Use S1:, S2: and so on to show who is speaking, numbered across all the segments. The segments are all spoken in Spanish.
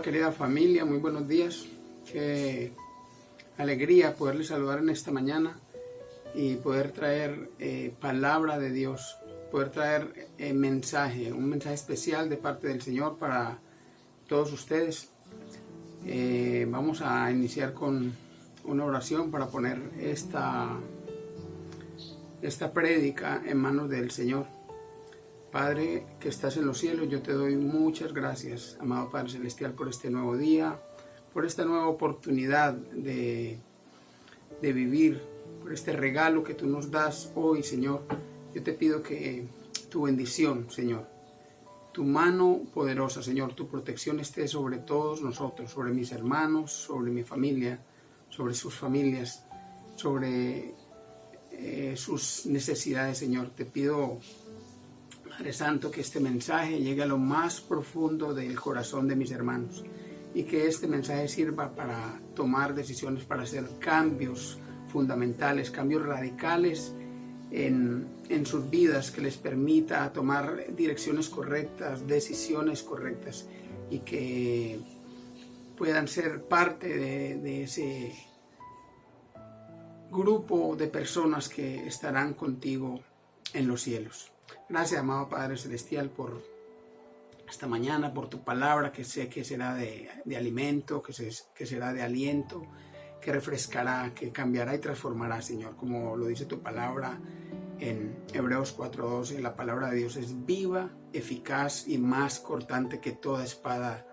S1: Hola querida familia, muy buenos días. Qué alegría poderles saludar en esta mañana y poder traer palabra de Dios, poder traer un mensaje especial de parte del Señor para todos ustedes. Vamos a iniciar con una oración para poner esta prédica en manos del Señor. Padre que estás en los cielos, yo te doy muchas gracias, amado Padre Celestial, por este nuevo día, por esta nueva oportunidad de vivir, por este regalo que tú nos das hoy, Señor. Yo te pido que tu bendición, Señor, tu mano poderosa, Señor, tu protección esté sobre todos nosotros, sobre mis hermanos, sobre mi familia, sobre sus familias, sobre sus necesidades, Señor. Te pido, Padre Santo, que este mensaje llegue a lo más profundo del corazón de mis hermanos y que este mensaje sirva para tomar decisiones, para hacer cambios fundamentales, cambios radicales en sus vidas, que les permita tomar direcciones correctas, decisiones correctas, y que puedan ser parte de ese grupo de personas que estarán contigo en los cielos. Gracias, amado Padre Celestial, por esta mañana, por tu palabra, que sé que será de alimento, que será de aliento, que refrescará, que cambiará y transformará, Señor. Como lo dice tu palabra en Hebreos 4:12, la palabra de Dios es viva, eficaz y más cortante que toda espada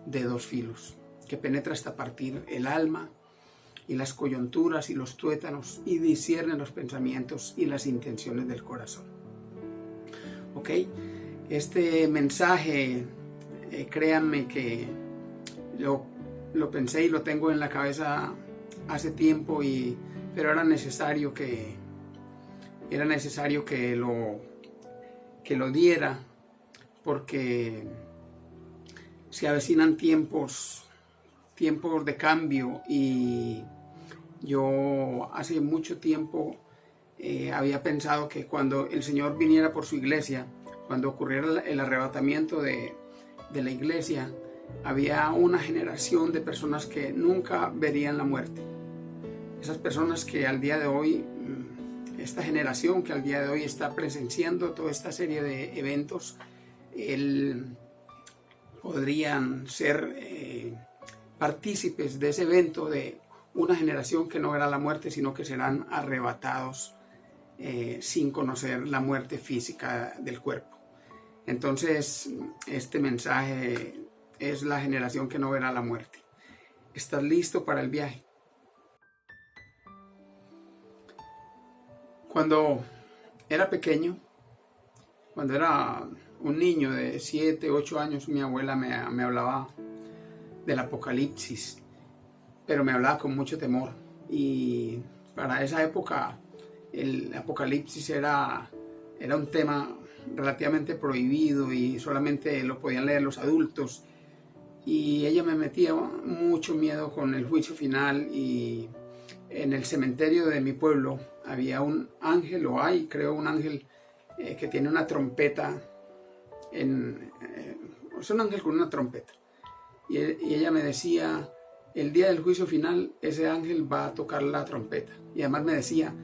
S1: de dos filos, que penetra hasta partir el alma y las coyunturas y los tuétanos y discierne los pensamientos y las intenciones del corazón. Ok, este mensaje, créanme que lo pensé y lo tengo en la cabeza hace tiempo, pero era necesario que lo diera, porque se avecinan tiempos de cambio, y yo hace mucho tiempo había pensado que cuando el Señor viniera por su iglesia, cuando ocurriera el arrebatamiento de la iglesia, había una generación de personas que nunca verían la muerte. Esas personas que al día de hoy, esta generación que al día de hoy está presenciando toda esta serie de eventos, podrían ser partícipes de ese evento, de una generación que no verá la muerte, sino que serán arrebatados sin conocer la muerte física del cuerpo. Entonces, este mensaje es la generación que no verá la muerte. ¿Estás listo para el viaje? Cuando era pequeño, cuando era un niño de 7, 8 años, mi abuela me hablaba del Apocalipsis, pero me hablaba con mucho temor. Y para esa época el Apocalipsis era un tema relativamente prohibido y solamente lo podían leer los adultos. Y ella me metía mucho miedo con el juicio final. Y en el cementerio de mi pueblo había un ángel, o hay, creo, un ángel que tiene una trompeta. Es un ángel con una trompeta. Y ella me decía, el día del juicio final, ese ángel va a tocar la trompeta. Y además me decía,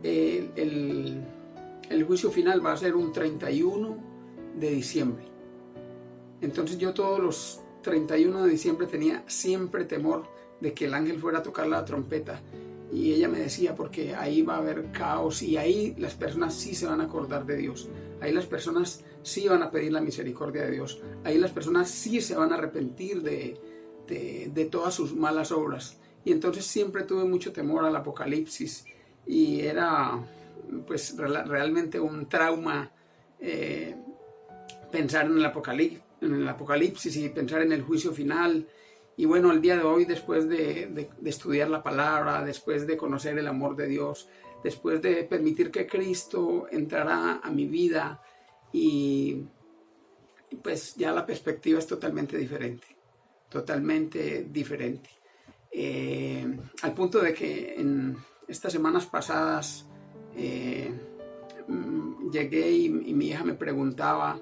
S1: el juicio final va a ser un 31 de diciembre. Entonces yo todos los 31 de diciembre tenía siempre temor de que el ángel fuera a tocar la trompeta. Y ella me decía, porque ahí va a haber caos, y ahí las personas sí se van a acordar de Dios. Ahí las personas sí van a pedir la misericordia de Dios. Ahí las personas sí se van a arrepentir de todas sus malas obras. Y entonces siempre tuve mucho temor al Apocalipsis, y era pues realmente un trauma pensar en el Apocalipsis y pensar en el juicio final. Y bueno, el día de hoy, después de estudiar la palabra, después de conocer el amor de Dios, después de permitir que Cristo entrara a mi vida, y pues ya la perspectiva es totalmente diferente. Al punto de que en estas semanas pasadas llegué y mi hija me preguntaba,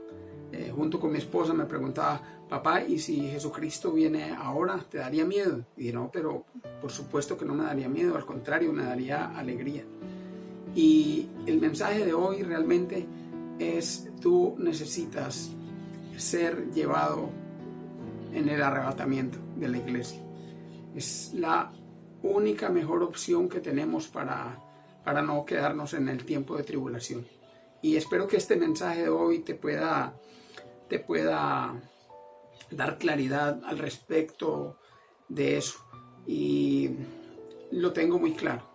S1: junto con mi esposa me preguntaba, papá, ¿y si Jesucristo viene ahora, te daría miedo? Y no, pero por supuesto que no me daría miedo, al contrario, me daría alegría. Y el mensaje de hoy realmente es: tú necesitas ser llevado en el arrebatamiento de la iglesia. Es la única mejor opción que tenemos para no quedarnos en el tiempo de tribulación. Y espero que este mensaje de hoy te pueda dar claridad al respecto de eso. Y lo tengo muy claro.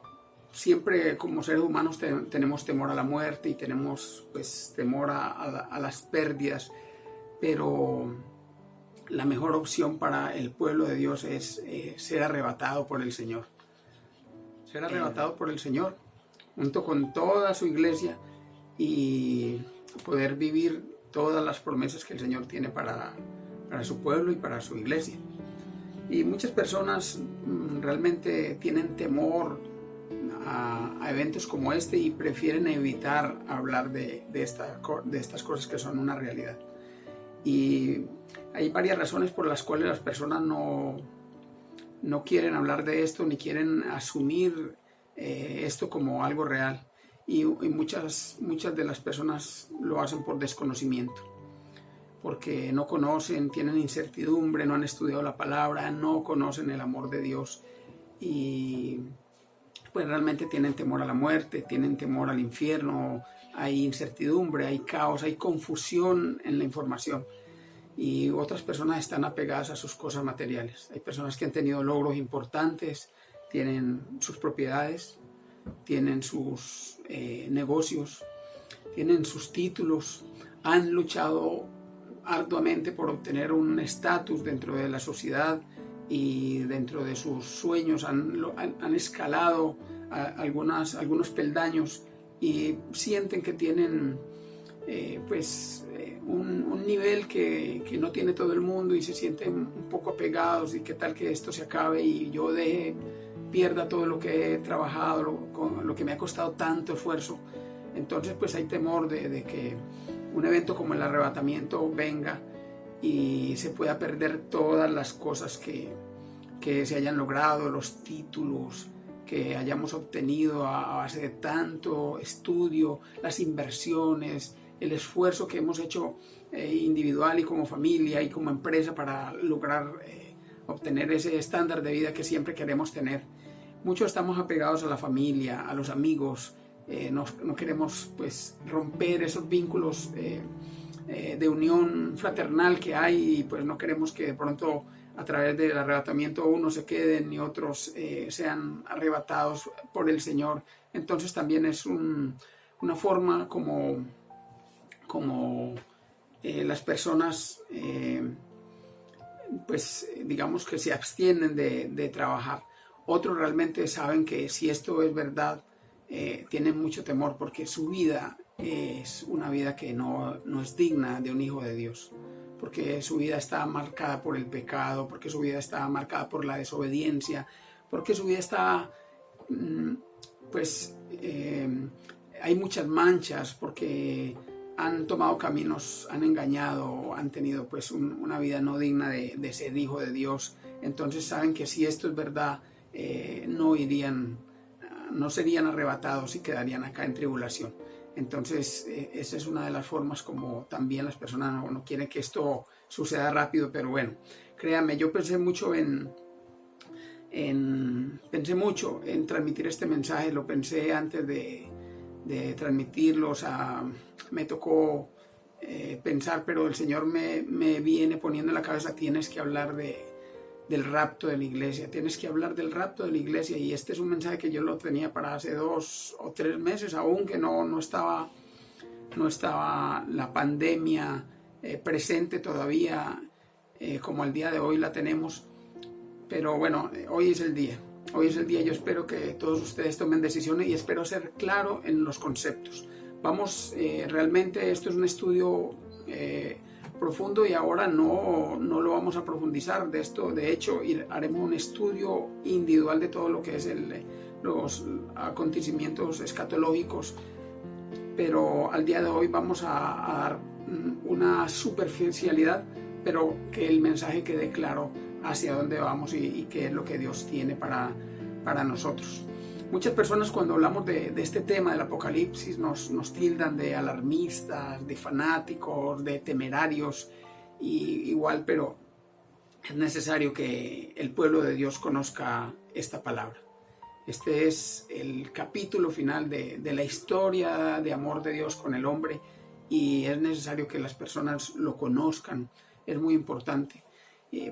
S1: Siempre como seres humanos tenemos temor a la muerte y tenemos pues temor a las pérdidas, pero la mejor opción para el pueblo de Dios es ser arrebatado por el Señor. Ser arrebatado por el Señor junto con toda su iglesia y poder vivir todas las promesas que el Señor tiene para su pueblo y para su iglesia. Y muchas personas realmente tienen temor a eventos como este y prefieren evitar hablar de estas cosas que son una realidad. Y hay varias razones por las cuales las personas no quieren hablar de esto ni quieren asumir esto como algo real. Y muchas de las personas lo hacen por desconocimiento, porque no conocen, tienen incertidumbre, no han estudiado la palabra, no conocen el amor de Dios y pues realmente tienen temor a la muerte, tienen temor al infierno, hay incertidumbre, hay caos, hay confusión en la información. Y otras personas están apegadas a sus cosas materiales. Hay personas que han tenido logros importantes, tienen sus propiedades, tienen sus negocios, tienen sus títulos, han luchado arduamente por obtener un estatus dentro de la sociedad y dentro de sus sueños han escalado algunos peldaños y sienten que tienen un nivel que no tiene todo el mundo y se sienten un poco apegados y qué tal que esto se acabe y yo pierda todo lo que he trabajado, lo que me ha costado tanto esfuerzo. Entonces pues hay temor de que un evento como el arrebatamiento venga y se pueda perder todas las cosas que se hayan logrado, los títulos que hayamos obtenido a base de tanto estudio, las inversiones, el esfuerzo que hemos hecho individual y como familia y como empresa para lograr obtener ese estándar de vida que siempre queremos tener. Muchos estamos apegados a la familia, a los amigos, no queremos pues romper esos vínculos de unión fraternal que hay y pues no queremos que de pronto a través del arrebatamiento unos se queden y otros sean arrebatados por el Señor. Entonces también es una forma como las personas pues digamos que se abstienen de trabajar. Otros realmente saben que si esto es verdad, tienen mucho temor porque su vida es una vida que no es digna de un hijo de Dios, porque su vida está marcada por el pecado, porque su vida está marcada por la desobediencia, porque su vida está, hay muchas manchas, porque han tomado caminos, han engañado, han tenido pues una vida no digna de ser hijo de Dios. Entonces saben que si esto es verdad, no serían arrebatados y quedarían acá en tribulación. Entonces esa es una de las formas como también las personas no quieren que esto suceda rápido, pero bueno, créanme, yo pensé mucho en transmitir este mensaje, lo pensé antes de transmitirlo, o sea, me tocó pensar, pero el Señor me viene poniendo en la cabeza: tienes que hablar del rapto de la iglesia, tienes que hablar del rapto de la iglesia. Y este es un mensaje que yo lo tenía para hace 2 o 3 meses, aún que no estaba la pandemia presente todavía como al día de hoy la tenemos. Pero bueno, hoy es el día. Hoy es el día. Yo espero que todos ustedes tomen decisiones y espero ser claro en los conceptos. Vamos, realmente esto es un estudio profundo y ahora no lo vamos a profundizar de esto. De hecho, haremos un estudio individual de todo lo que es los acontecimientos escatológicos, pero al día de hoy vamos a dar una superficialidad, pero que el mensaje quede claro hacia dónde vamos y qué es lo que Dios tiene para nosotros. Muchas personas cuando hablamos de este tema del Apocalipsis nos tildan de alarmistas, de fanáticos, de temerarios, y igual, pero es necesario que el pueblo de Dios conozca esta palabra. Este es el capítulo final de la historia de amor de Dios con el hombre, y es necesario que las personas lo conozcan. Es muy importante,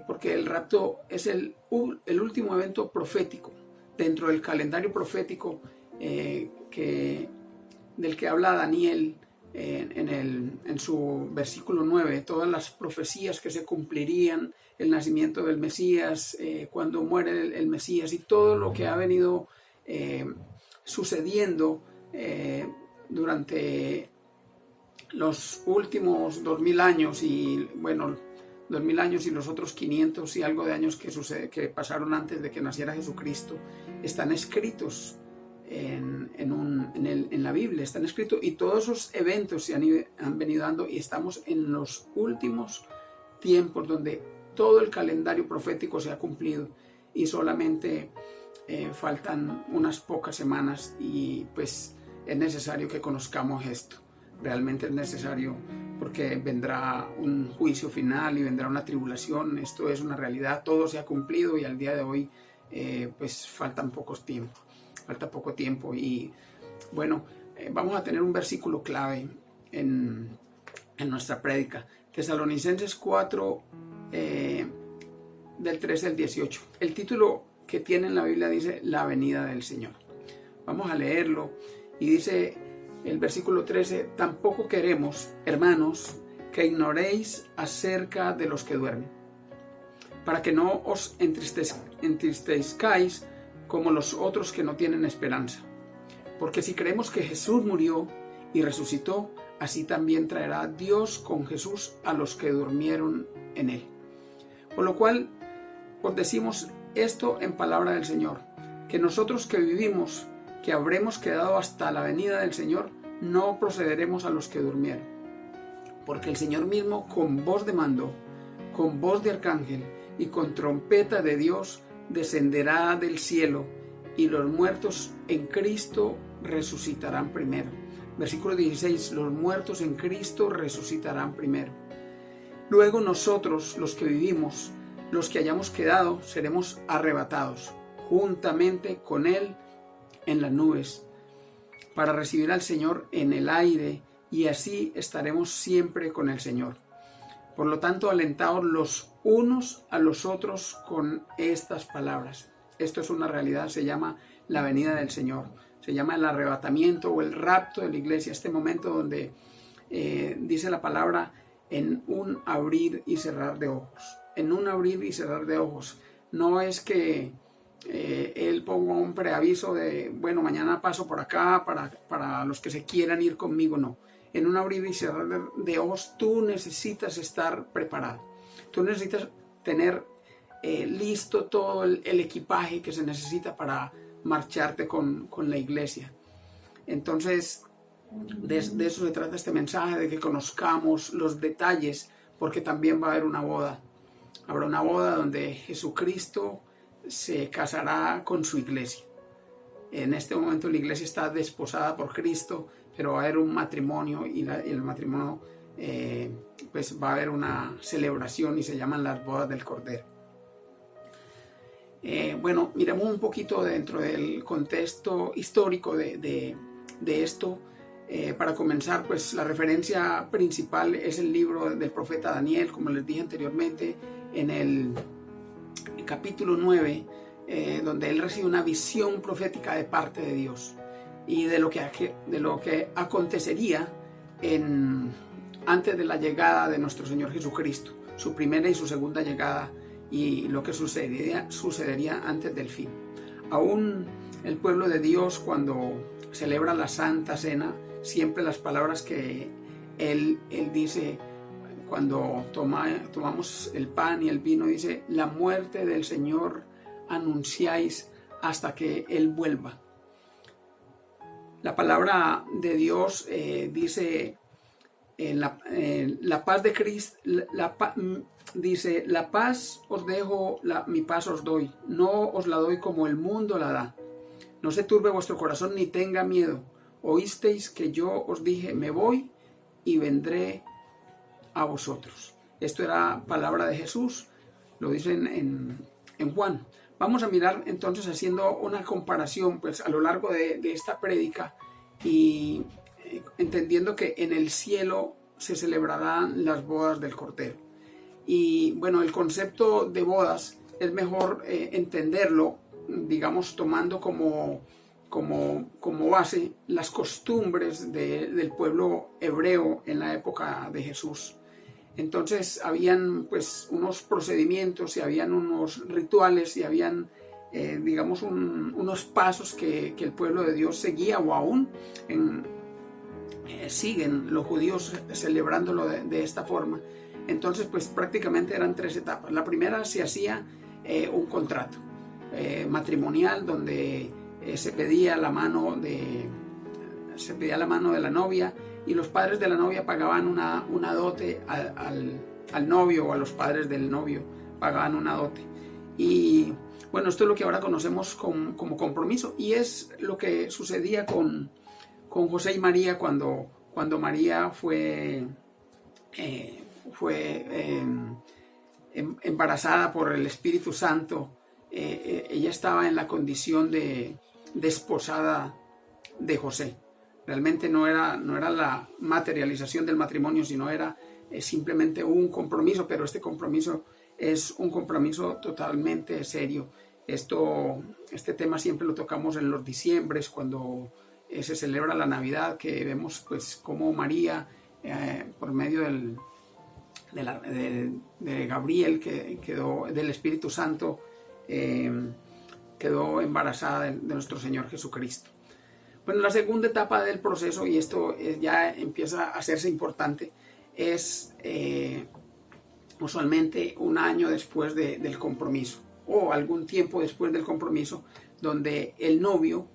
S1: porque el rapto es el último evento profético dentro del calendario profético del que habla Daniel en su versículo 9, todas las profecías que se cumplirían, el nacimiento del Mesías, cuando muere el Mesías, y todo lo que ha venido sucediendo durante los últimos 2000 años, y bueno, 2000 años y los otros 500 y algo de años que pasaron antes de que naciera Jesucristo, están escritos en la Biblia, están escritos, y todos esos eventos se han venido dando, y estamos en los últimos tiempos donde todo el calendario profético se ha cumplido, y solamente faltan unas pocas semanas, y pues es necesario que conozcamos esto. Realmente es necesario, porque vendrá un juicio final y vendrá una tribulación. Esto es una realidad, todo se ha cumplido, y al día de hoy pues falta poco tiempo. Y bueno, vamos a tener un versículo clave en nuestra prédica, Tesalonicenses 4, del 13 al 18. El título que tiene en la Biblia dice La venida del Señor. Vamos a leerlo, y dice el versículo 13: tampoco queremos, hermanos, que ignoréis acerca de los que duermen, para que no os entristezcáis como los otros que no tienen esperanza. Porque si creemos que Jesús murió y resucitó, así también traerá Dios con Jesús a los que durmieron en él. Por lo cual os decimos esto en palabra del Señor, que nosotros que vivimos, que habremos quedado hasta la venida del Señor, no procederemos a los que durmieron. Porque el Señor mismo, con voz de mando, con voz de arcángel y con trompeta de Dios, descenderá del cielo, y los muertos en Cristo resucitarán primero. Versículo 16: los muertos en Cristo resucitarán primero. Luego nosotros, los que vivimos, los que hayamos quedado, seremos arrebatados juntamente con Él en las nubes, para recibir al Señor en el aire, y así estaremos siempre con el Señor. Por lo tanto, alentaos los unos a los otros con estas palabras. Esto es una realidad, se llama la venida del Señor, se llama el arrebatamiento o el rapto de la iglesia, este momento donde dice la palabra, en un abrir y cerrar de ojos. En un abrir y cerrar de ojos. No es que Él ponga un preaviso de, bueno, mañana paso por acá para los que se quieran ir conmigo, no. En un abrir y cerrar de ojos tú necesitas estar preparado. Tú necesitas tener listo todo el equipaje que se necesita para marcharte con la iglesia. Entonces, de eso se trata este mensaje, de que conozcamos los detalles, porque también va a haber una boda. Habrá una boda donde Jesucristo se casará con su iglesia. En este momento la iglesia está desposada por Cristo, pero va a haber un matrimonio, y el matrimonio pues va a haber una celebración, y se llaman las bodas del Cordero. Bueno, miremos un poquito dentro del contexto histórico de esto. Para comenzar, pues la referencia principal es el libro del profeta Daniel, como les dije anteriormente, en el capítulo 9, donde él recibe una visión profética de parte de Dios, y de lo que acontecería antes de la llegada de nuestro Señor Jesucristo, su primera y su segunda llegada, y lo que sucedería antes del fin. Aún el pueblo de Dios, cuando celebra la Santa Cena, siempre las palabras que él dice cuando tomamos el pan y el vino, dice: la muerte del Señor anunciáis hasta que Él vuelva. La palabra de Dios dice la paz de Cristo, dice, la paz os dejo, mi paz os doy, no os la doy como el mundo la da. No se turbe vuestro corazón ni tenga miedo. Oísteis que yo os dije, me voy y vendré a vosotros. Esto era palabra de Jesús, lo dicen en Juan. Vamos a mirar entonces haciendo una comparación pues a lo largo de esta prédica y entendiendo que en el cielo se celebrarán las bodas del Cordero. Y bueno, el concepto de bodas es mejor entenderlo, digamos, tomando como base las costumbres del pueblo hebreo en la época de Jesús. Entonces habían pues unos procedimientos y habían unos rituales y habían digamos unos pasos que el pueblo de Dios seguía o aún siguen los judíos celebrándolo de esta forma. Entonces pues prácticamente eran 3 etapas. La primera se hacía un contrato matrimonial donde se pedía la mano de la novia y los padres de la novia pagaban una dote al novio, o a los padres del novio pagaban una dote. Y bueno, esto es lo que ahora conocemos como compromiso, y es lo que sucedía con José y María cuando María fue embarazada por el Espíritu Santo. Ella estaba en la condición de desposada de José. Realmente no era la materialización del matrimonio, sino era simplemente un compromiso, pero este compromiso es un compromiso totalmente serio. Este tema siempre lo tocamos en los diciembres, cuando se celebra la Navidad, que vemos pues cómo María, por medio de Gabriel, que quedó del Espíritu Santo, quedó embarazada de nuestro Señor Jesucristo. Bueno, la segunda etapa del proceso, y esto ya empieza a hacerse importante, es usualmente un año después del compromiso o algún tiempo después del compromiso, donde el novio,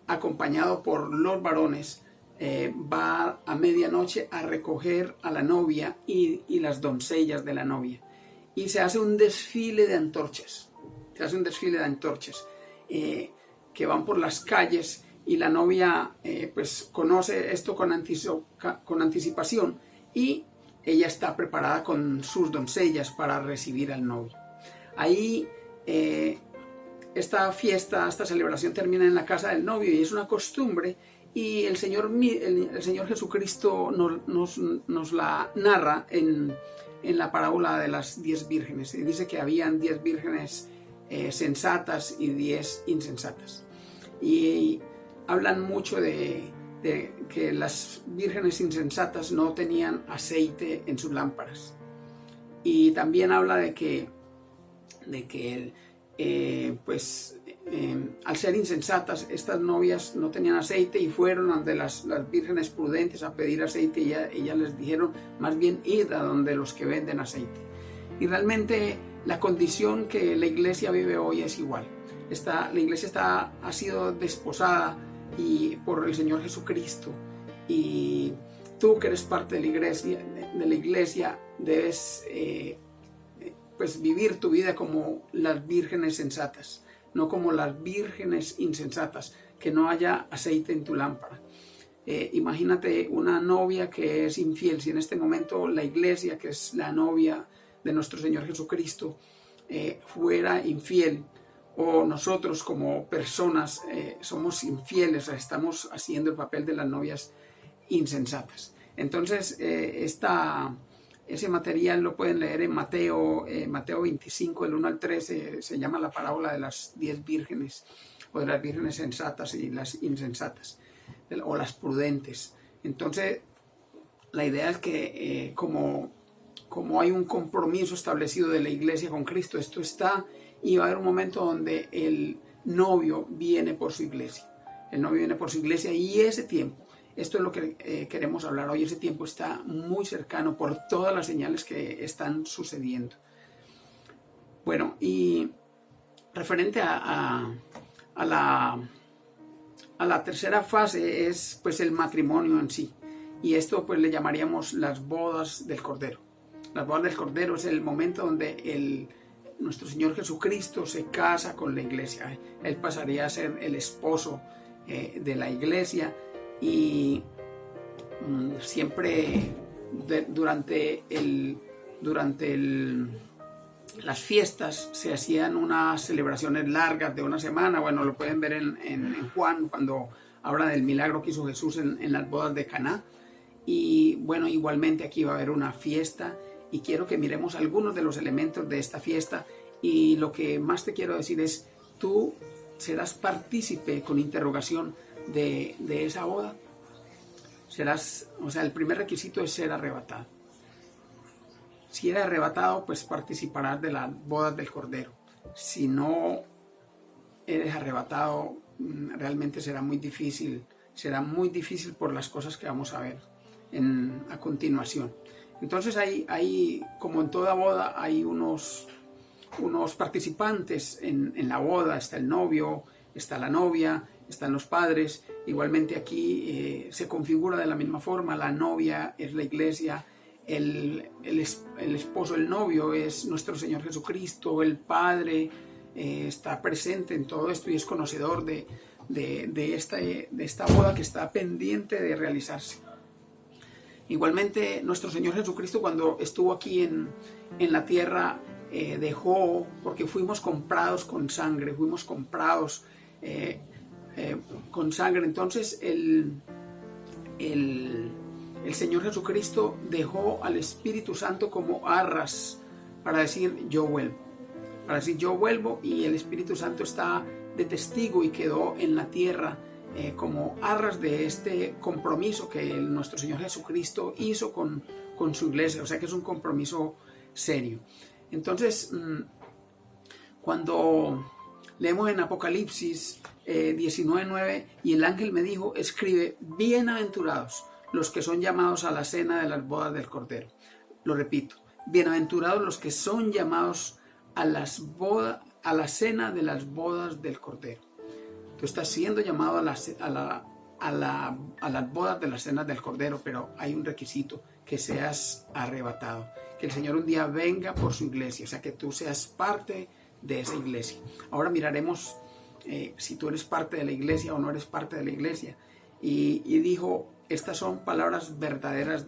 S1: acompañado por los varones, va a medianoche a recoger a la novia y las doncellas de la novia, y se hace un desfile de antorchas. Que van por las calles, y la novia pues conoce esto con anticipación, y ella está preparada con sus doncellas para recibir al novio. Ahí esta celebración termina en la casa del novio, y es una costumbre, y el Señor Jesucristo nos la narra en la parábola de las 10 vírgenes. Y dice que habían 10 vírgenes sensatas y 10 insensatas. Y hablan mucho de que las vírgenes insensatas no tenían aceite en sus lámparas. Y también habla de que al ser insensatas, estas novias no tenían aceite y fueron ante las vírgenes prudentes a pedir aceite, y ellas les dijeron, más bien id a donde los que venden aceite. Y realmente la condición que la iglesia vive hoy es igual. La iglesia ha sido desposada por el Señor Jesucristo, y tú que eres parte de la iglesia debes pues vivir tu vida como las vírgenes sensatas, no como las vírgenes insensatas, que no haya aceite en tu lámpara. Imagínate una novia que es infiel. Si en este momento la iglesia, que es la novia de nuestro Señor Jesucristo, fuera infiel, o nosotros como personas somos infieles, estamos haciendo el papel de las novias insensatas. Entonces ese material lo pueden leer en Mateo 25, del 1 al 13, se llama la parábola de las 10 vírgenes, o de las vírgenes sensatas y las insensatas, o las prudentes. Entonces la idea es que como hay un compromiso establecido de la iglesia con Cristo, esto está, y va a haber un momento donde el novio viene por su iglesia. Y ese tiempo, esto es lo que queremos hablar hoy, ese tiempo está muy cercano por todas las señales que están sucediendo. Bueno, y referente a la tercera fase es pues el matrimonio en sí. y esto pues le llamaríamos las bodas del Cordero. Las bodas del Cordero es el momento donde nuestro Señor Jesucristo se casa con la iglesia. Él pasaría a ser el esposo de la iglesia, y siempre durante las fiestas se hacían unas celebraciones largas de una semana. Bueno, lo pueden ver en Juan, cuando habla del milagro que hizo Jesús en las bodas de Caná. Y bueno, igualmente aquí va a haber una fiesta, y quiero que miremos algunos de los elementos de esta fiesta. Y lo que más te quiero decir es, tú serás partícipe con interrogación de esa boda. El primer requisito es ser arrebatado. Si eres arrebatado, pues participarás de las bodas del Cordero. Si no eres arrebatado, realmente será muy difícil por las cosas que vamos a ver a continuación. Entonces hay, como en toda boda, hay unos participantes en la boda. Está el novio, está la novia, están los padres. Igualmente aquí se configura de la misma forma. La novia es la iglesia, el esposo, el novio, es nuestro Señor Jesucristo. El Padre está presente en todo esto y es conocedor de esta boda que está pendiente de realizarse. Igualmente, nuestro Señor Jesucristo, cuando estuvo aquí en la tierra, dejó, porque fuimos comprados con sangre, con sangre. Entonces el Señor Jesucristo dejó al Espíritu Santo como arras para decir yo vuelvo, y el Espíritu Santo está de testigo y quedó en la tierra como arras de este compromiso que nuestro Señor Jesucristo hizo con su iglesia. O sea que es un compromiso serio. Entonces, cuando leemos en Apocalipsis 19:9, y el ángel me dijo, escribe, bienaventurados los que son llamados a la cena de las bodas del Cordero. Lo repito, bienaventurados los que son llamados a la cena de las bodas del Cordero. Tú estás siendo llamado a las bodas de las cenas del Cordero, pero hay un requisito: que seas arrebatado, que el Señor un día venga por su iglesia, o sea que tú seas parte de esa iglesia. Ahora miraremos si tú eres parte de la iglesia o no eres parte de la iglesia. Y dijo, estas son palabras verdaderas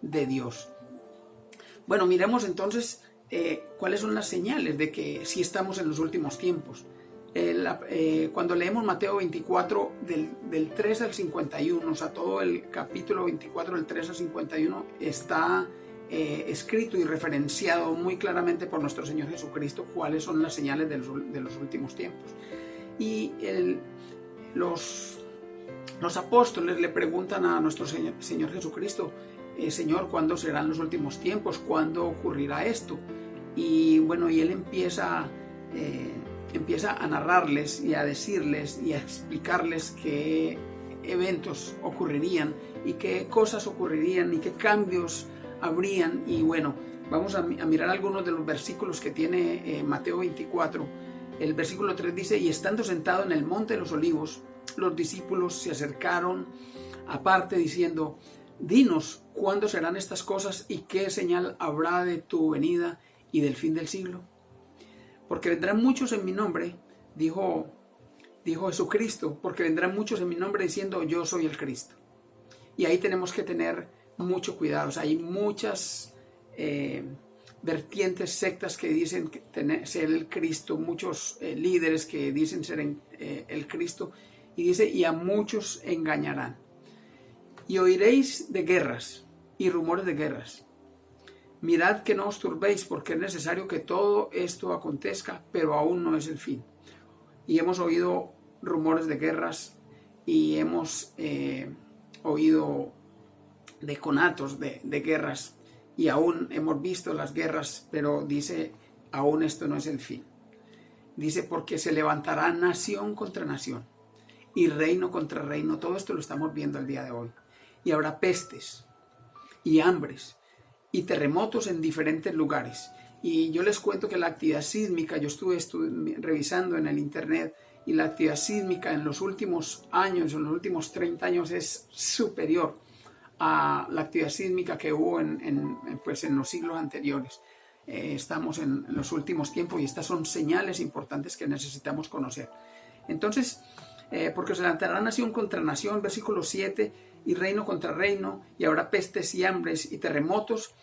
S1: de Dios. Bueno, miremos entonces cuáles son las señales de que sí estamos en los últimos tiempos. Cuando leemos Mateo 24 del 3 al 51, o sea, todo el capítulo 24 del 3 al 51 está escrito y referenciado muy claramente por nuestro Señor Jesucristo cuáles son las señales de los últimos tiempos. Y los apóstoles le preguntan a nuestro Señor Jesucristo, Señor, ¿cuándo serán los últimos tiempos? ¿Cuándo ocurrirá esto? Y bueno, y Él empieza a narrarles y a decirles y a explicarles qué eventos ocurrirían y qué cosas ocurrirían y qué cambios habrían. Y bueno, vamos a mirar algunos de los versículos que tiene Mateo 24. El versículo 3 dice, y estando sentado en el monte de los olivos, los discípulos se acercaron aparte diciendo, dinos cuándo serán estas cosas y qué señal habrá de tu venida y del fin del siglo. Porque vendrán muchos en mi nombre, dijo Jesucristo, porque vendrán muchos en mi nombre diciendo yo soy el Cristo. Y ahí tenemos que tener mucho cuidado. O sea, hay muchas vertientes, sectas que dicen ser el Cristo, muchos líderes que dicen ser el Cristo, y dice, y a muchos engañarán. Y oiréis de guerras y rumores de guerras. Mirad que no os turbéis, porque es necesario que todo esto acontezca, pero aún no es el fin. Y hemos oído rumores de guerras y hemos oído de conatos de guerras, y aún hemos visto las guerras, pero dice, aún esto no es el fin. Dice, porque se levantará nación contra nación y reino contra reino. Todo esto lo estamos viendo el día de hoy. Y habrá pestes y hambres y terremotos en diferentes lugares. Y yo les cuento que la actividad sísmica, yo estuve revisando en el internet, y la actividad sísmica en los últimos años, en los últimos 30 años, es superior a la actividad sísmica que hubo pues en los siglos anteriores. Estamos en los últimos tiempos y estas son señales importantes que necesitamos conocer. Entonces, porque se levantará nación contra nación, versículo 7, y reino contra reino, y habrá pestes y hambres y terremotos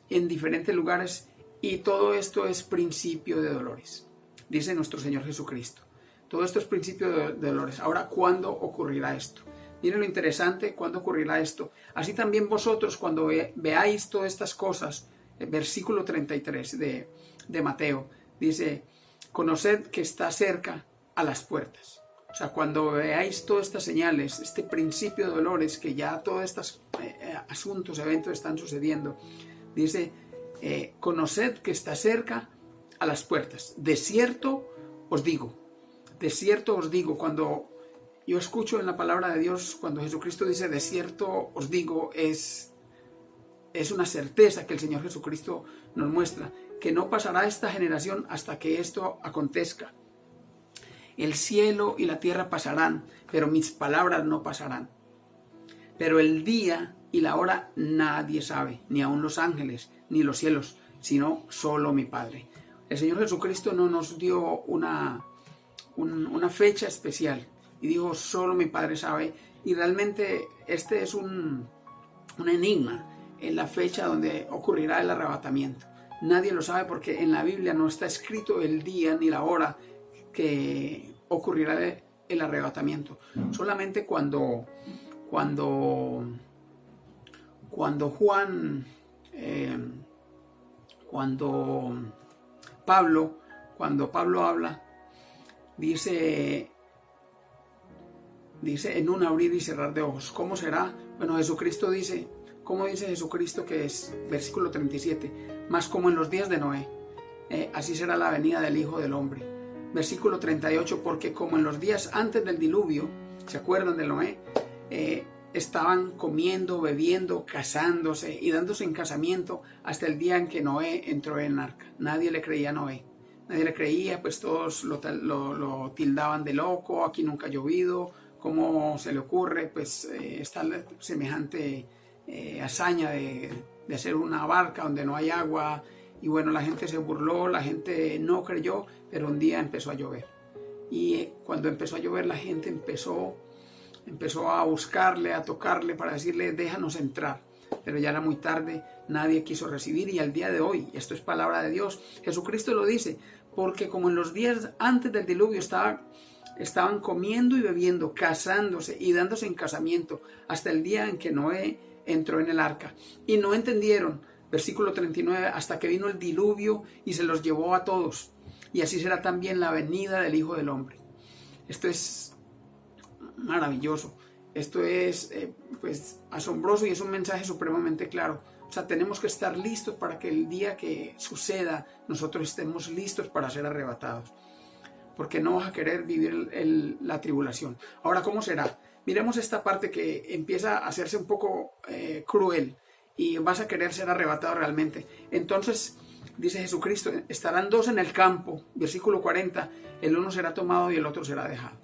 S1: en diferentes lugares, y todo esto es principio de dolores, dice nuestro Señor Jesucristo. Todo esto es principio de dolores. Ahora, ¿cuándo ocurrirá esto? Miren lo interesante, ¿cuándo ocurrirá esto? Así también vosotros, cuando veáis todas estas cosas, versículo 33 de Mateo, dice, conoced que está cerca a las puertas. O sea, cuando veáis todas estas señales, este principio de dolores, que ya todos estos asuntos, eventos están sucediendo, dice, conoced que está cerca a las puertas. De cierto os digo, cuando yo escucho en la palabra de Dios, cuando Jesucristo dice, de cierto os digo, es una certeza que el Señor Jesucristo nos muestra, que no pasará esta generación hasta que esto acontezca. El cielo y la tierra pasarán, pero mis palabras no pasarán. Pero el día y la hora nadie sabe, ni aun los ángeles, ni los cielos, sino solo mi Padre. El Señor Jesucristo no nos dio una fecha especial y dijo, solo mi Padre sabe. Y realmente este es un enigma en la fecha donde ocurrirá el arrebatamiento. Nadie lo sabe porque en la Biblia no está escrito el día ni la hora que ocurrirá el arrebatamiento. Solamente cuando Pablo habla, dice en un abrir y cerrar de ojos. ¿Cómo será? Bueno, Jesucristo dice, ¿cómo dice Jesucristo que es? Versículo 37, más como en los días de Noé, así será la venida del Hijo del Hombre. Versículo 38, porque como en los días antes del diluvio, ¿se acuerdan de Noé? Estaban comiendo, bebiendo, casándose y dándose en casamiento hasta el día en que Noé entró en el arca. Nadie le creía a Noé. Nadie le creía, pues todos lo tildaban de loco, aquí nunca ha llovido, ¿cómo se le ocurre pues esta semejante hazaña de hacer una barca donde no hay agua? Y bueno, la gente se burló, la gente no creyó, pero un día empezó a llover. Y cuando empezó a llover, la gente empezó a buscarle, a tocarle para decirle, déjanos entrar. Pero ya era muy tarde, nadie quiso recibir, y al día de hoy, esto es palabra de Dios, Jesucristo lo dice, porque como en los días antes del diluvio estaban comiendo y bebiendo, casándose y dándose en casamiento hasta el día en que Noé entró en el arca. Y no entendieron, versículo 39, hasta que vino el diluvio y se los llevó a todos. Y así será también la venida del Hijo del Hombre. Esto es maravilloso. Esto es pues asombroso y es un mensaje supremamente claro. O sea, tenemos que estar listos para que el día que suceda nosotros estemos listos para ser arrebatados. Porque no vas a querer vivir la tribulación. Ahora, ¿cómo será? Miremos esta parte que empieza a hacerse un poco cruel y vas a querer ser arrebatado realmente. Entonces, dice Jesucristo, estarán dos en el campo, versículo 40, el uno será tomado y el otro será dejado.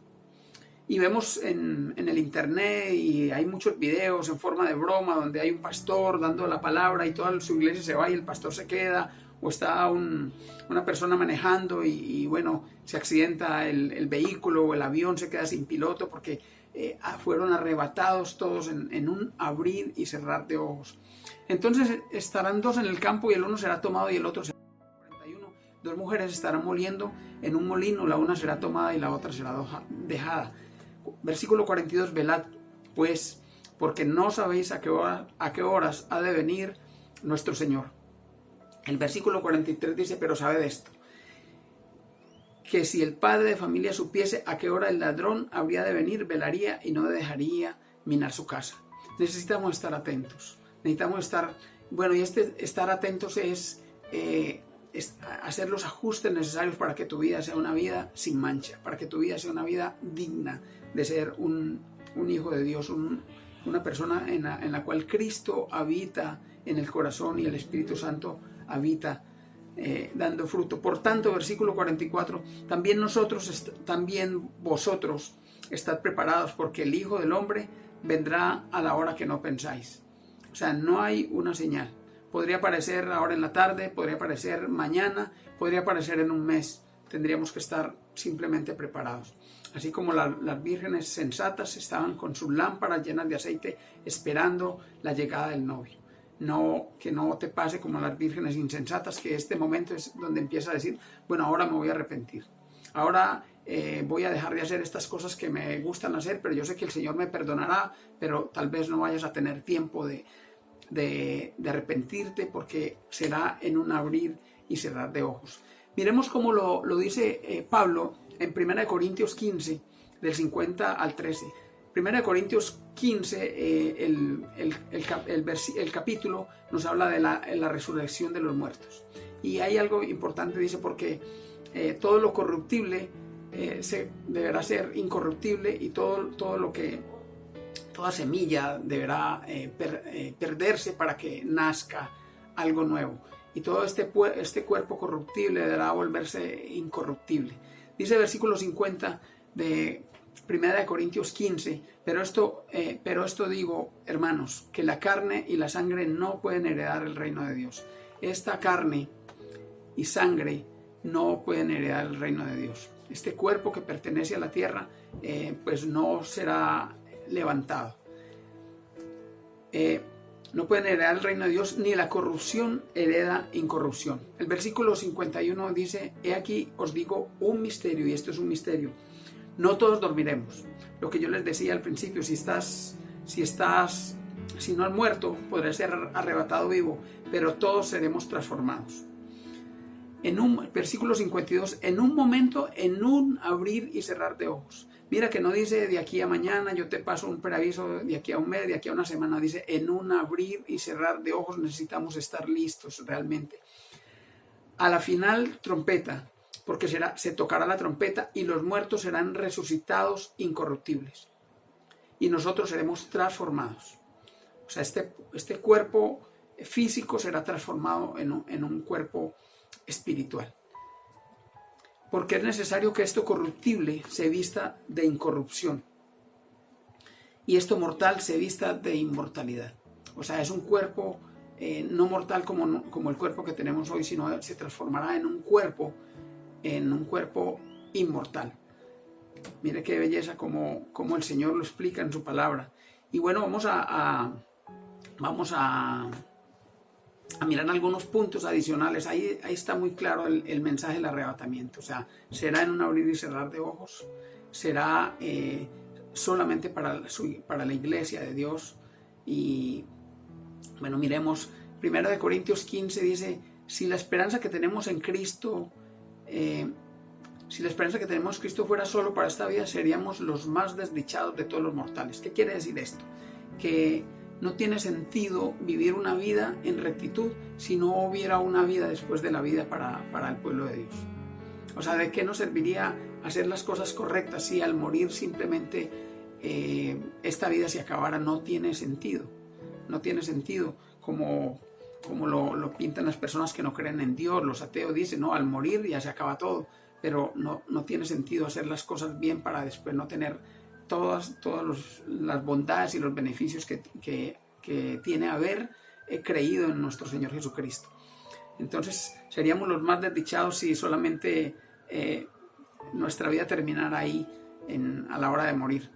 S1: Y vemos en el internet y hay muchos videos en forma de broma donde hay un pastor dando la palabra y toda su iglesia se va y el pastor se queda, o está una persona manejando y bueno, se accidenta el vehículo o el avión, se queda sin piloto porque fueron arrebatados todos en un abrir y cerrar de ojos. Entonces estarán dos en el campo y el uno será tomado y el otro será dejado. 41, dos mujeres estarán moliendo en un molino, la una será tomada y la otra será dejada. Versículo 42, velad pues, porque no sabéis a qué horas ha de venir nuestro Señor. El versículo 43 dice, pero sabed esto, que si el padre de familia supiese a qué hora el ladrón habría de venir, velaría y no dejaría minar su casa. Necesitamos estar atentos, necesitamos estar, bueno, y estar atentos es hacer los ajustes necesarios para que tu vida sea una vida sin mancha, para que tu vida sea una vida digna de ser un hijo de Dios, una persona en la cual Cristo habita en el corazón y el Espíritu Santo habita dando fruto. Por tanto, versículo 44, también vosotros estad preparados, porque el Hijo del Hombre vendrá a la hora que no pensáis. O sea, no hay una señal. Podría aparecer ahora en la tarde, podría aparecer mañana, podría aparecer en un mes. Tendríamos que estar simplemente preparados. Así como las vírgenes sensatas estaban con sus lámparas llenas de aceite esperando la llegada del novio. No, que no te pase como las vírgenes insensatas, que este momento es donde empieza a decir, bueno, ahora me voy a arrepentir. Ahora voy a dejar de hacer estas cosas que me gustan hacer, pero yo sé que el Señor me perdonará, pero tal vez no vayas a tener tiempo de arrepentirte, porque será en un abrir y cerrar de ojos. Miremos cómo lo dice Pablo en 1 Corintios 15, del 50 al 13. 1 Corintios 15, el capítulo nos habla de la resurrección de los muertos. Y hay algo importante, dice, porque todo lo corruptible deberá ser incorruptible, y toda semilla deberá perderse para que nazca algo nuevo. Y todo este cuerpo corruptible deberá volverse incorruptible. Dice el versículo 50 de 1 Corintios 15, pero esto digo, hermanos, que la carne y la sangre no pueden heredar el reino de Dios. Esta carne y sangre no pueden heredar el reino de Dios. Este cuerpo que pertenece a la tierra, pues no será levantado. No pueden heredar el reino de Dios, ni la corrupción hereda incorrupción. El versículo 51 dice, he aquí os digo un misterio, y esto es un misterio. No todos dormiremos. Lo que yo les decía al principio, si no has muerto, podrás ser arrebatado vivo, pero todos seremos transformados. Versículo 52, en un momento, en un abrir y cerrar de ojos. Mira que no dice de aquí a mañana, yo te paso un preaviso de aquí a un mes, de aquí a una semana. Dice en un abrir y cerrar de ojos. Necesitamos estar listos realmente. A la final trompeta, porque se tocará la trompeta y los muertos serán resucitados incorruptibles. Y nosotros seremos transformados. O sea, este cuerpo físico será transformado en un cuerpo espiritual. Porque es necesario que esto corruptible se vista de incorrupción y esto mortal se vista de inmortalidad. O sea, es un cuerpo no mortal como el cuerpo que tenemos hoy, sino se transformará en un cuerpo inmortal. Mire qué belleza como el Señor lo explica en su palabra. Y bueno, vamos a mirar algunos puntos adicionales. Ahí está muy claro el mensaje del arrebatamiento. O sea, será en un abrir y cerrar de ojos, será solamente para la iglesia de Dios. Y bueno, miremos, 1 Corintios 15 dice, si la esperanza que tenemos en Cristo, fuera solo para esta vida, seríamos los más desdichados de todos los mortales. ¿Qué quiere decir esto? Que no tiene sentido vivir una vida en rectitud si no hubiera una vida después de la vida para el pueblo de Dios. O sea, ¿de qué nos serviría hacer las cosas correctas si al morir simplemente esta vida se acabara? No tiene sentido. No tiene sentido como lo pintan las personas que no creen en Dios. Los ateos dicen, no, al morir ya se acaba todo. Pero no tiene sentido hacer las cosas bien para después no tener todas las bondades y los beneficios que tiene haber creído en nuestro Señor Jesucristo. Entonces seríamos los más desdichados si solamente nuestra vida terminara ahí a la hora de morir.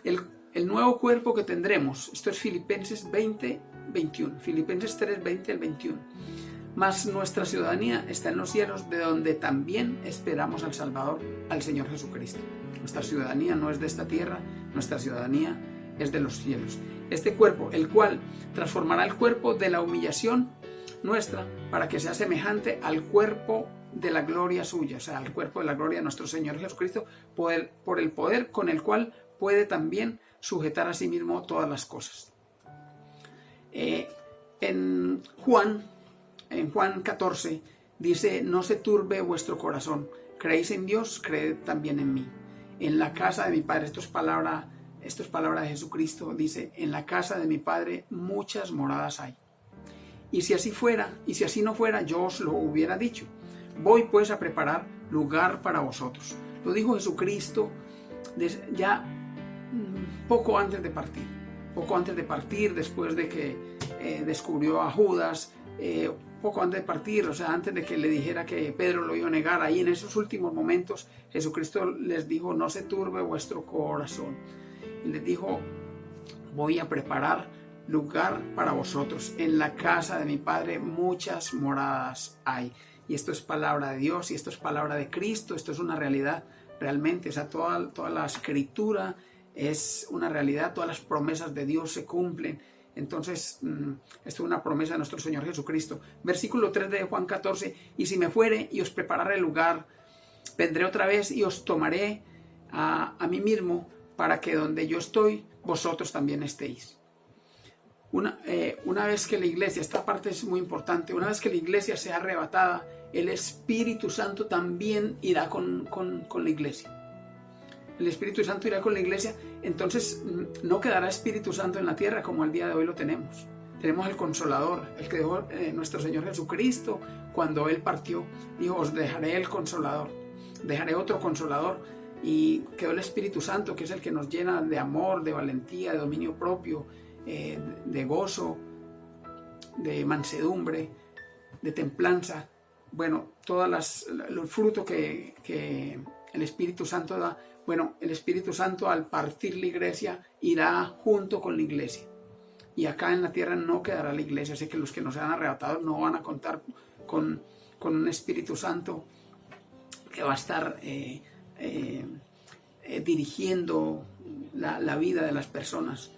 S1: El nuevo cuerpo que tendremos, esto es Filipenses 20:21, Filipenses 3:20 al 21. Mas nuestra ciudadanía está en los cielos, de donde también esperamos al Salvador, al Señor Jesucristo. Nuestra ciudadanía no es de esta tierra, nuestra ciudadanía es de los cielos. Este cuerpo, el cual transformará el cuerpo de la humillación nuestra para que sea semejante al cuerpo de la gloria suya, o sea, al cuerpo de la gloria de nuestro Señor Jesucristo, por el poder con el cual puede también sujetar a sí mismo todas las cosas. En Juan 14 dice, no se turbe vuestro corazón, creéis en Dios, creed también en mí. En la casa de mi Padre, esto es palabra de Jesucristo, dice, en la casa de mi Padre muchas moradas hay. Y si así no fuera, yo os lo hubiera dicho. Voy pues a preparar lugar para vosotros. Lo dijo Jesucristo ya poco antes de partir, después de que descubrió a Judas poco antes de partir, o sea, antes de que le dijera que Pedro lo iba a negar. Ahí en esos últimos momentos Jesucristo les dijo: no se turbe vuestro corazón. Y les dijo: voy a preparar lugar para vosotros. En la casa de mi Padre muchas moradas hay. Y esto es palabra de Dios, y esto es palabra de Cristo, esto es una realidad realmente. O sea, toda la escritura es una realidad, todas las promesas de Dios se cumplen. Entonces, esto es una promesa de nuestro Señor Jesucristo. Versículo 3 de Juan 14: y si me fuere y os prepararé lugar, vendré otra vez y os tomaré a mí mismo, para que donde yo estoy, vosotros también estéis. Una vez que la iglesia, esta parte es muy importante, una vez que la iglesia sea arrebatada, el Espíritu Santo también irá con la iglesia. El Espíritu Santo irá con la iglesia. Entonces no quedará Espíritu Santo en la tierra como el día de hoy lo tenemos. Tenemos el Consolador, el que dejó nuestro Señor Jesucristo cuando Él partió. Dijo: os dejaré el Consolador, dejaré otro Consolador. Y quedó el Espíritu Santo, que es el que nos llena de amor, de valentía, de dominio propio, de gozo, de mansedumbre, de templanza. Bueno, todos los frutos que el Espíritu Santo da. Bueno, el Espíritu Santo, al partir la iglesia, irá junto con la iglesia. Y acá en la tierra no quedará la iglesia. Así que los que no sean arrebatados no van a contar con un Espíritu Santo que va a estar dirigiendo la vida de las personas.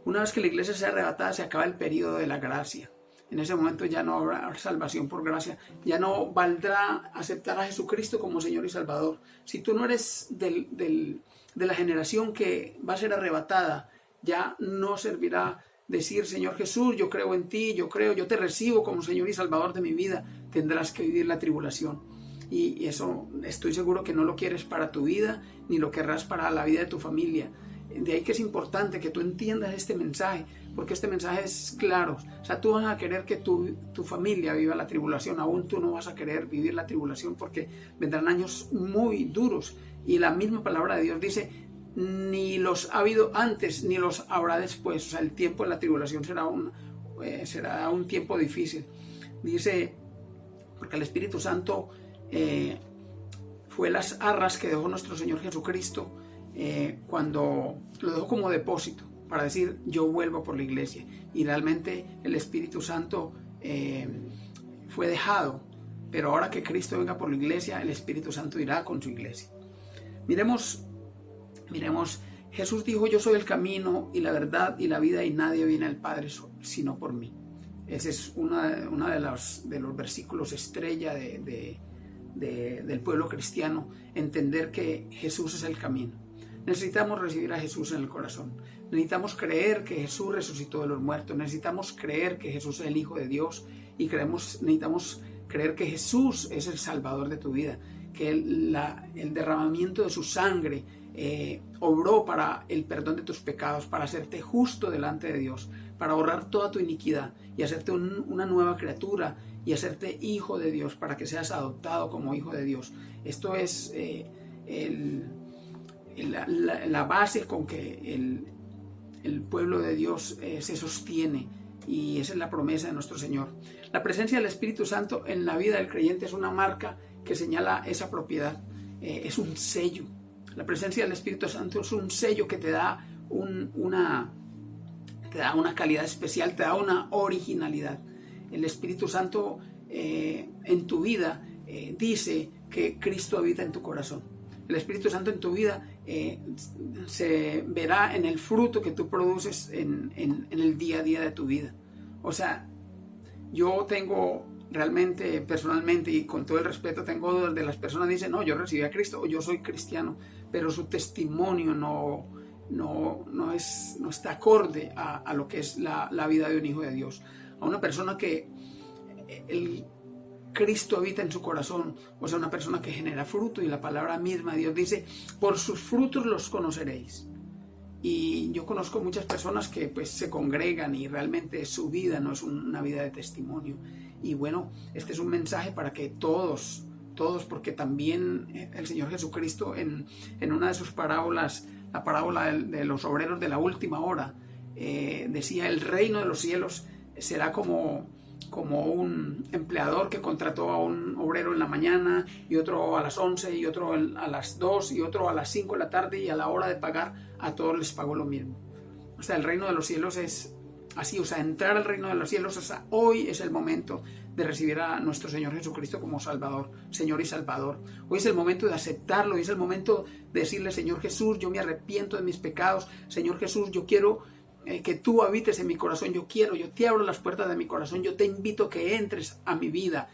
S1: Una vez que la iglesia sea arrebatada, se acaba el periodo de la gracia. En ese momento ya no habrá salvación por gracia. Ya no valdrá aceptar a Jesucristo como Señor y Salvador. Si tú no eres de la generación que va a ser arrebatada, ya no servirá decir: Señor Jesús, yo creo en ti, yo te recibo como Señor y Salvador de mi vida. Tendrás que vivir la tribulación. Y eso estoy seguro que no lo quieres para tu vida, ni lo querrás para la vida de tu familia. De ahí que es importante que tú entiendas este mensaje, porque este mensaje es claro. O sea, tú vas a querer que tu familia viva la tribulación, aún tú no vas a querer vivir la tribulación, porque vendrán años muy duros. Y la misma palabra de Dios dice: ni los ha habido antes, ni los habrá después. O sea, el tiempo de la tribulación será un tiempo difícil. Dice, porque el Espíritu Santo fue las arras que dejó nuestro Señor Jesucristo cuando lo dejó como depósito para decir: yo vuelvo por la iglesia. Y realmente el Espíritu Santo fue dejado, pero ahora que Cristo venga por la iglesia, el Espíritu Santo irá con su iglesia. Miremos, Jesús dijo: yo soy el camino y la verdad y la vida, y nadie viene al Padre sino por mí. Ese es uno de los versículos estrella del pueblo cristiano, entender que Jesús es el camino. Necesitamos recibir a Jesús en el corazón. Necesitamos creer que Jesús resucitó de los muertos. Necesitamos creer que Jesús es el Hijo de Dios. Y necesitamos creer que Jesús es el Salvador de tu vida. Que el derramamiento de su sangre obró para el perdón de tus pecados, para hacerte justo delante de Dios, para borrar toda tu iniquidad y hacerte una nueva criatura y hacerte hijo de Dios, para que seas adoptado como hijo de Dios. Esto es la base con que el pueblo de Dios se sostiene, y esa es la promesa de nuestro Señor. La presencia del Espíritu Santo en la vida del creyente es una marca que señala esa propiedad, es un sello. La presencia del Espíritu Santo es un sello que te da una calidad especial, te da una originalidad. El Espíritu Santo en tu vida dice que Cristo habita en tu corazón. El Espíritu Santo en tu vida se verá en el fruto que tú produces en el día a día de tu vida. O sea, yo tengo realmente, personalmente, y con todo el respeto, tengo dudas de las personas que dicen: no, yo recibí a Cristo, o yo soy cristiano, pero su testimonio no está acorde a lo que es la vida de un hijo de Dios. A una persona que el Cristo habita en su corazón, o sea, una persona que genera fruto, y la palabra misma de Dios dice: por sus frutos los conoceréis. Y yo conozco muchas personas que pues se congregan y realmente su vida no es una vida de testimonio. Y bueno, este es un mensaje para que todos, porque también el Señor Jesucristo en una de sus parábolas, la parábola de los obreros de la última hora, decía: el reino de los cielos será como un empleador que contrató a un obrero en la mañana y otro a las 11 y otro a las 2 y otro a las 5 de la tarde, y a la hora de pagar a todos les pagó lo mismo. O sea, el reino de los cielos es así, o sea, entrar al reino de los cielos, o sea, hoy es el momento de recibir a nuestro Señor Jesucristo como Salvador, Señor y Salvador. Hoy es el momento de aceptarlo, hoy es el momento de decirle: Señor Jesús, yo me arrepiento de mis pecados, Señor Jesús, yo quiero que tú habites en mi corazón, yo te abro las puertas de mi corazón, yo te invito a que entres a mi vida.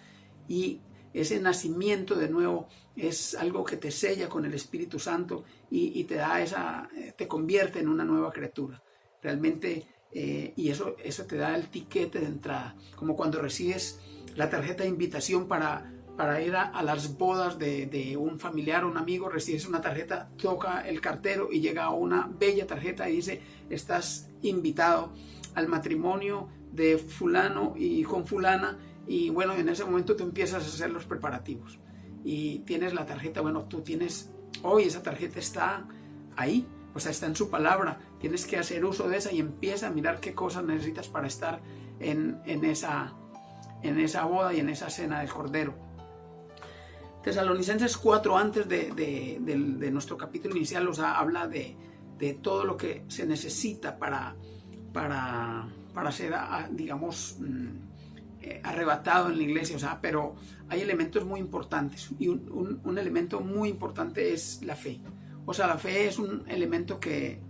S1: Y ese nacimiento de nuevo es algo que te sella con el Espíritu Santo y te da te convierte en una nueva criatura. Realmente, y eso te da el tiquete de entrada, como cuando recibes la tarjeta de invitación para ir a las bodas de un familiar o un amigo. Recibes una tarjeta, toca el cartero y llega una bella tarjeta y dice: estás invitado al matrimonio de fulano y con fulana. Y bueno, en ese momento tú empiezas a hacer los preparativos y tienes la tarjeta. Bueno, tú tienes hoy, esa tarjeta está ahí, o sea, está en su palabra. Tienes que hacer uso de esa y empieza a mirar qué cosas necesitas para estar en esa boda y en esa cena del Cordero. Tesalonicenses 4, antes de nuestro capítulo inicial, o sea, habla de todo lo que se necesita para ser, digamos, arrebatado en la iglesia. O sea, pero hay elementos muy importantes, y un elemento muy importante es la fe. O sea, la fe es un elemento que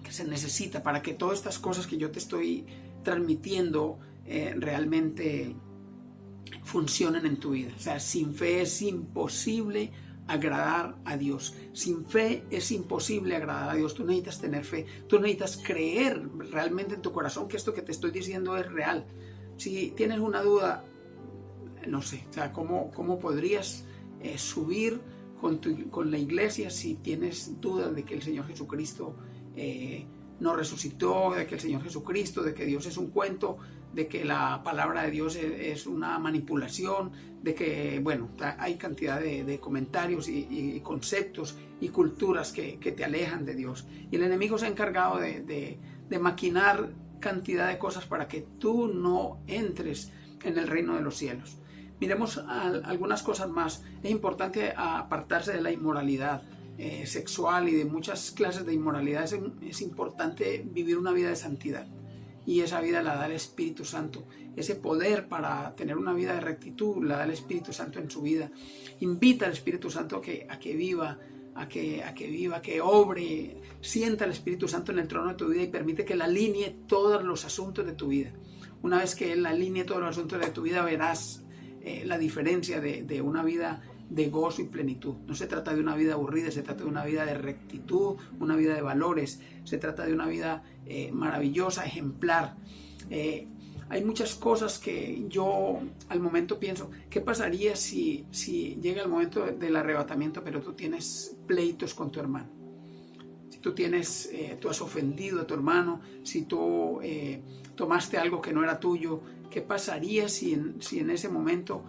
S1: se necesita para que todas estas cosas que yo te estoy transmitiendo realmente funcionen en tu vida. O sea, sin fe es imposible agradar a Dios. Sin fe es imposible agradar a Dios. Tú necesitas tener fe. Tú necesitas creer realmente en tu corazón que esto que te estoy diciendo es real. Si tienes una duda, no sé, o sea, ¿cómo podrías subir con la iglesia si tienes dudas de que el Señor Jesucristo no resucitó, de que el Señor Jesucristo, de que Dios es un cuento, de que la palabra de Dios es una manipulación, de que, bueno, hay cantidad de comentarios y conceptos y culturas que te alejan de Dios? Y el enemigo se ha encargado de maquinar cantidad de cosas para que tú no entres en el reino de los cielos. Miremos algunas cosas más. Es importante apartarse de la inmoralidad sexual y de muchas clases de inmoralidad. Es importante vivir una vida de santidad, y esa vida la da el Espíritu Santo. Ese poder para tener una vida de rectitud la da el Espíritu Santo en su vida. Invita al Espíritu Santo a que viva, a que obre. Sienta al Espíritu Santo en el trono de tu vida y permite que Él alinee todos los asuntos de tu vida. Una vez que Él alinee todos los asuntos de tu vida, verás la diferencia de una vida de gozo y plenitud. No se trata de una vida aburrida, se trata de una vida de rectitud, una vida de valores, se trata de una vida maravillosa, ejemplar. Hay muchas cosas que yo al momento pienso: ¿qué pasaría si llega el momento del arrebatamiento, pero tú tienes pleitos con tu hermano? Si tú has ofendido a tu hermano, si tú tomaste algo que no era tuyo, ¿qué pasaría si en ese momento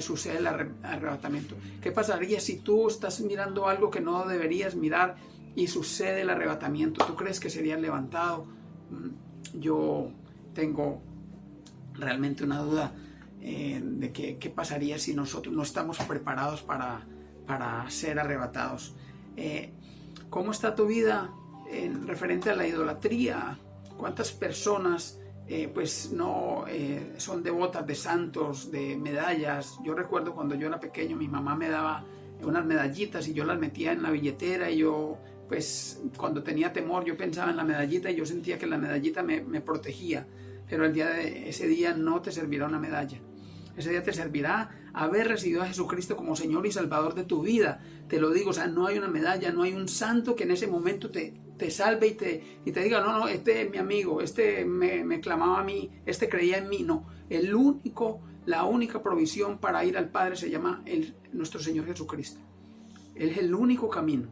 S1: sucede el arrebatamiento? ¿Qué pasaría si tú estás mirando algo que no deberías mirar y sucede el arrebatamiento? ¿Tú crees que serías levantado? Yo tengo realmente una duda de qué pasaría si nosotros no estamos preparados para ser arrebatados. ¿Cómo está tu vida en referente a la idolatría? ¿Cuántas personas pues no son devotas de santos, de medallas? Yo recuerdo cuando yo era pequeño, mi mamá me daba unas medallitas y yo las metía en la billetera, y yo, pues cuando tenía temor, yo pensaba en la medallita y yo sentía que la medallita me protegía. Pero ese día no te servirá una medalla. Ese día te servirá haber recibido a Jesucristo como Señor y Salvador de tu vida. Te lo digo, o sea, no hay una medalla, no hay un santo que en ese momento te salve y te diga: no, este es mi amigo, este me clamaba a mí, este creía en mí. No, la única provisión para ir al Padre se llama nuestro Señor Jesucristo. Él es el único camino,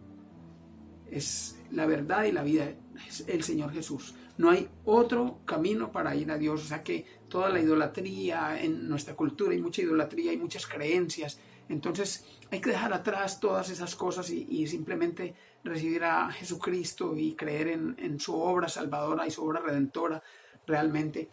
S1: es la verdad y la vida, es el Señor Jesús. No hay otro camino para ir a Dios. O sea que toda la idolatría, en nuestra cultura hay mucha idolatría, hay muchas creencias. Entonces hay que dejar atrás todas esas cosas y simplemente recibir a Jesucristo y creer en su obra salvadora y su obra redentora realmente.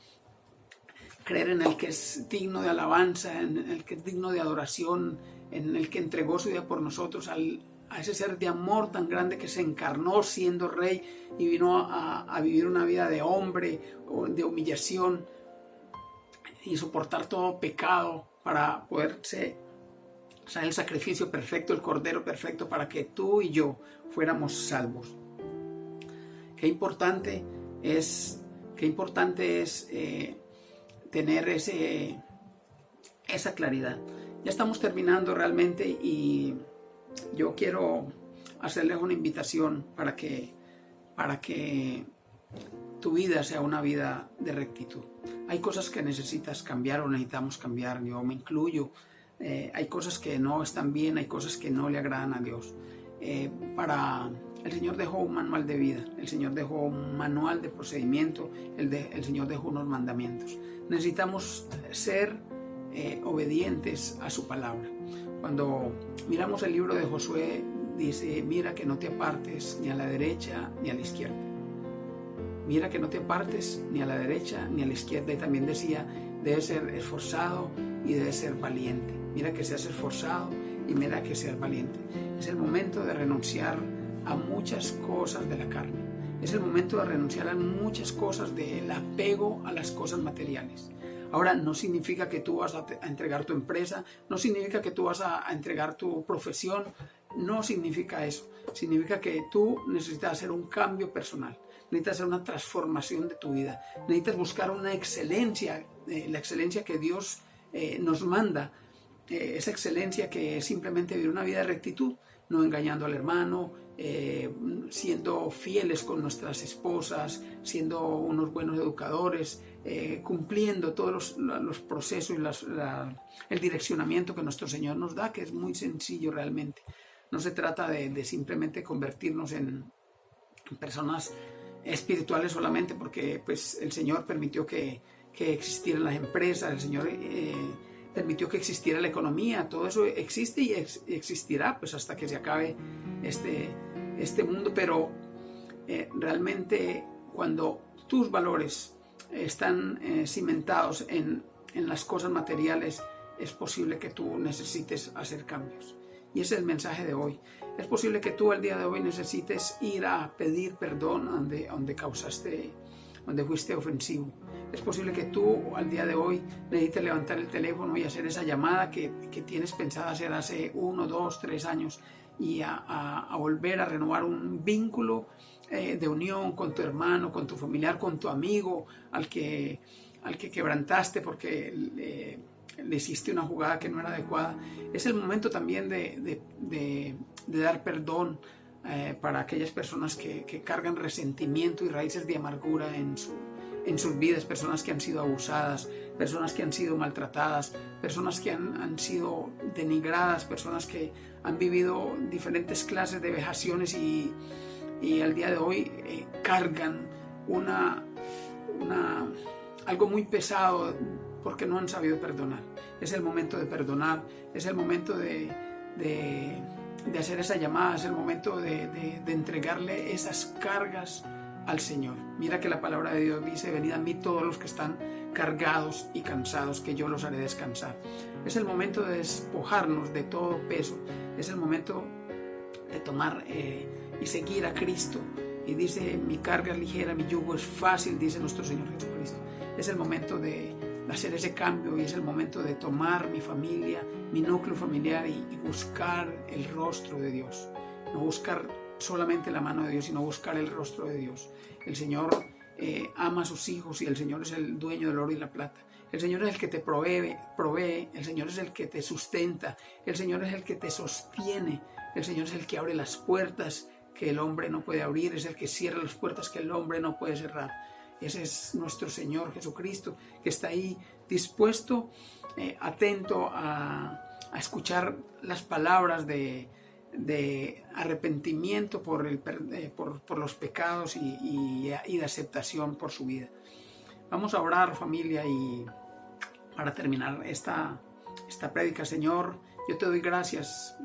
S1: creer en el que es digno de alabanza, en el que es digno de adoración, en el que entregó su vida por nosotros, a ese ser de amor tan grande que se encarnó siendo rey y vino a vivir una vida de hombre, de humillación y soportar todo pecado para poderse, o sea, el sacrificio perfecto, el cordero perfecto para que tú y yo fuéramos salvos. Qué importante es tener esa claridad. Ya estamos terminando realmente y yo quiero hacerles una invitación para que tu vida sea una vida de rectitud. Hay cosas que necesitas cambiar o necesitamos cambiar, yo me incluyo. Hay cosas que no están bien, hay cosas que no le agradan a Dios. El Señor dejó un manual de vida, el Señor dejó un manual de procedimiento, el Señor dejó unos mandamientos. Necesitamos ser obedientes a su palabra. Cuando miramos el libro de Josué, dice: mira que no te apartes ni a la derecha ni a la izquierda. Mira que no te apartes ni a la derecha ni a la izquierda. Y también decía: debes ser esforzado y debes ser valiente. Mira que seas esforzado y mira que seas valiente. Es el momento de renunciar a muchas cosas de la carne. Es el momento de renunciar a muchas cosas del apego a las cosas materiales. Ahora, no significa que tú vas a entregar tu empresa, no significa que tú vas a entregar tu profesión, no significa eso. Significa que tú necesitas hacer un cambio personal, necesitas hacer una transformación de tu vida, necesitas buscar una excelencia, la excelencia que Dios nos manda, esa excelencia que es simplemente vivir una vida de rectitud, no engañando al hermano, siendo fieles con nuestras esposas, siendo unos buenos educadores, cumpliendo todos los procesos y el direccionamiento que nuestro Señor nos da, que es muy sencillo realmente. No se trata de simplemente convertirnos en personas espirituales solamente porque pues, el Señor permitió que existieran las empresas, el Señor permitió que existiera la economía. Todo eso existe y existirá pues, hasta que se acabe este mundo, pero realmente cuando tus valores están cimentados en las cosas materiales, es posible que tú necesites hacer cambios. Y ese es el mensaje de hoy. Es posible que tú al día de hoy necesites ir a pedir perdón donde fuiste ofensivo. Es posible que tú al día de hoy necesites levantar el teléfono y hacer esa llamada que tienes pensada hacer hace 1, 2, 3 años y a volver a renovar un vínculo de unión con tu hermano, con tu familiar, con tu amigo, al que quebrantaste porque le hiciste una jugada que no era adecuada. Es el momento también de dar perdón para aquellas personas que cargan resentimiento y raíces de amargura en sus vidas, personas que han sido abusadas, personas que han sido maltratadas, personas que han sido denigradas, personas que han vivido diferentes clases de vejaciones y al día de hoy cargan algo muy pesado porque no han sabido perdonar. Es el momento de perdonar, es el momento de hacer esa llamada, es el momento de entregarle esas cargas al Señor. Mira que la palabra de Dios dice: venid a mí todos los que están cargados y cansados, que yo los haré descansar. Es el momento de despojarnos de todo peso, es el momento de tomar y seguir a Cristo. Y dice: mi carga es ligera, mi yugo es fácil, dice nuestro Señor Jesucristo. Es el momento de hacer ese cambio y es el momento de tomar mi familia, mi núcleo familiar y buscar el rostro de Dios. No buscar solamente la mano de Dios, sino buscar el rostro de Dios. El Señor ama a sus hijos y el Señor es el dueño del oro y la plata. El Señor es el que te provee, el Señor es el que te sustenta, el Señor es el que te sostiene, el Señor es el que abre las puertas que el hombre no puede abrir, es el que cierra las puertas que el hombre no puede cerrar. Ese es nuestro Señor Jesucristo, que está ahí dispuesto, atento a escuchar las palabras de arrepentimiento por los pecados y de aceptación por su vida. Vamos a orar, familia, y para terminar esta prédica, Señor, yo te doy gracias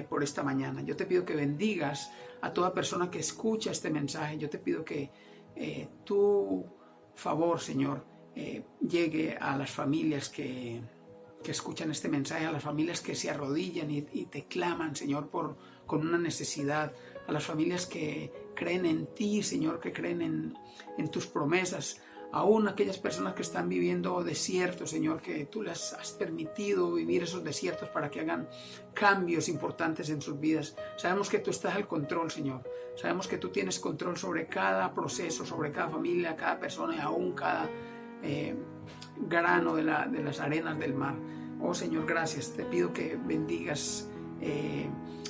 S1: por esta mañana. Yo te pido que bendigas a toda persona que escucha este mensaje. Yo te pido que tu favor, Señor, llegue a las familias que escuchan este mensaje, a las familias que se arrodillan y te claman, Señor, con una necesidad, a las familias que creen en ti, Señor, que creen en tus promesas, aún aquellas personas que están viviendo desiertos, Señor, que tú les has permitido vivir esos desiertos para que hagan cambios importantes en sus vidas. Sabemos que tú estás al control, Señor. Sabemos que tú tienes control sobre cada proceso, sobre cada familia, cada persona y aún cada grano de las arenas del mar. Oh Señor, gracias. Te pido que bendigas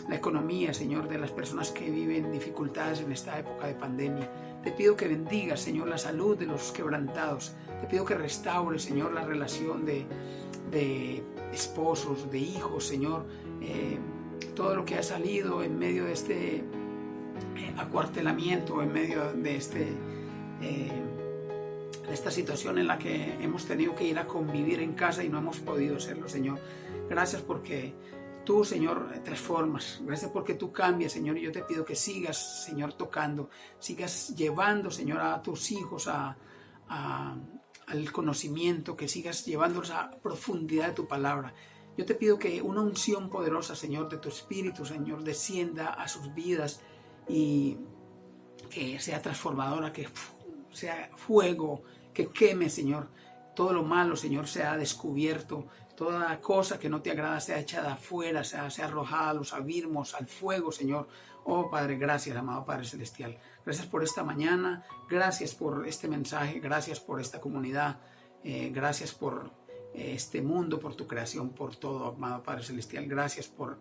S1: la economía, Señor, de las personas que viven dificultades en esta época de pandemia. Te pido que bendigas, Señor, la salud de los quebrantados. Te pido que restaures, Señor, la relación de esposos, de hijos, Señor. Todo lo que ha salido en medio de este acuartelamiento, en medio de esta situación en la que hemos tenido que ir a convivir en casa y no hemos podido hacerlo, Señor. Gracias porque tú, Señor, transformas. Gracias porque tú cambias, Señor. Y yo te pido que sigas, Señor, tocando. Sigas llevando, Señor, a tus hijos al conocimiento. Que sigas llevándolos a profundidad de tu palabra. Yo te pido que una unción poderosa, Señor, de tu Espíritu, Señor, descienda a sus vidas y que sea transformadora, que sea fuego, que queme, Señor. Todo lo malo, Señor, sea descubierto. Toda cosa que no te agrada sea echada afuera, sea arrojada a los abismos, al fuego, Señor. Oh, Padre, gracias, amado Padre Celestial. Gracias por esta mañana, gracias por este mensaje, gracias por esta comunidad, gracias por este mundo, por tu creación, por todo, amado Padre Celestial. Gracias por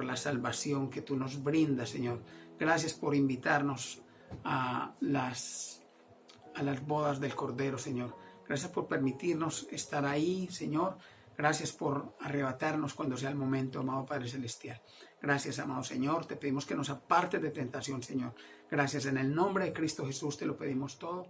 S1: la salvación que tú nos brindas, Señor. Gracias por invitarnos a las bodas del Cordero, Señor. Gracias por permitirnos estar ahí, Señor. Gracias por arrebatarnos cuando sea el momento, amado Padre Celestial. Gracias, amado Señor. Te pedimos que nos apartes de tentación, Señor. Gracias. En el nombre de Cristo Jesús te lo pedimos todo.